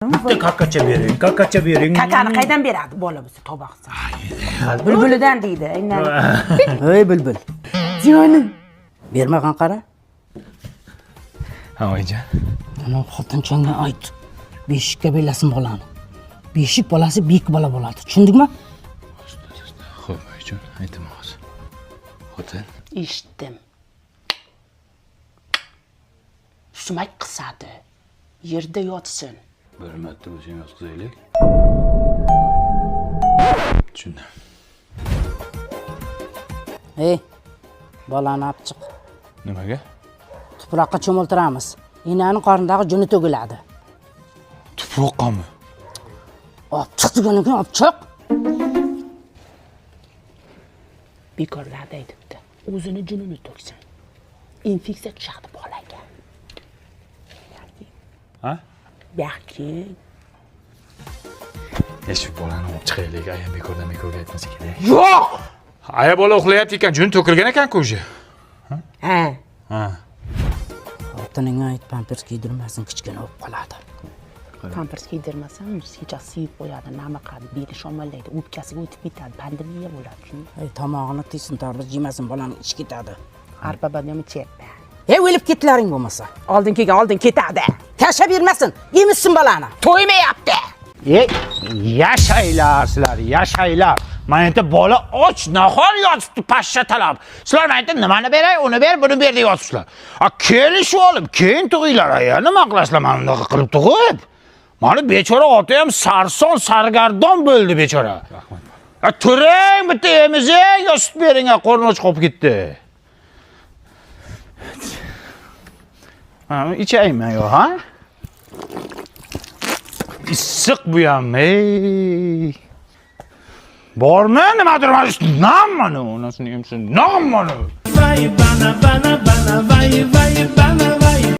Bitta kakkacha bering, kakkacha bering. Kakani qaydan beradi bola bo'lsa toboqsa? Bulbulidan deydi. Aynan. Ey bulbul. Jiyonim. Bermagan qara. Ha, oyijon. Ana xotinchangga ayt. Beshikka belasin bolani. Beshik bolasi bek bola bo'ladi. Tushundingmi? Xo'p, oyijon, aytaman hozir. Xotin. Eshitdim. Sumak qisadi. Yerda yotsin. Bir marta bo'lsa yotqizaylik. Tushundim. Ey, bolani olib chiq. Nimaga? Tuproqqa cho'miltiramiz. Enani qornidagi juni to'giladi. Tuproqqami? Olib chiq degandan keyin olib chiq. Bekorlarda aytibdi. O'zini junini to'ksin. Infeksiya tushadi bolaga. Ha? Yaxshi. Shu bolani olib chiqaylik, aya bekordan bekorga aytmasa kerak. Yo'q. Aya bola uxlayapti ekan, jun to'kilgan ekan-ku o'zi. Ha. Ha. Xotiningga ayt, pampers kiydirmasin, kichkina bo'lib qoladi. Pampers kiydirmasam, kecha siyib qo'yadi, nima qiladi, beli shamollайды, o'pkasiga o'tib ketadi, pandemiya bo'ladi, shuni. Ey, tomog'ini tiysin, tarbiz yemasin, bolani ichi ketadi. Arpa badami cheppa. Ey, o'lib ketlaring bo'lmasa. Oldin kelgan oldin ketadi. Tashlab bermasin, yemissin bolani. To'ymayapti. Yashaylar sizlar, yashaylar. Men endi bola och, nahor yotibdi pashsha talab. Sizlar men endi nimani beray, uni ber, buni ber deb yotibsizlar. Kelishib olib, keyin tug'inglar aya. Nima qilasizlar mana bunaqa qilib tug'ib? Mana bechora ota ham sarson, sargardon bo'ldi bechora. Rahmat. Turing, bitta emizing, yo sut bering, qorni och qolib ketdi. Ha, ichaymi yo, ha? Issiq bu ham, ey. Bormi? Nimadir mana shu nam mana, onasini yemsin. Nam mana. Vai bana bana bana vai bana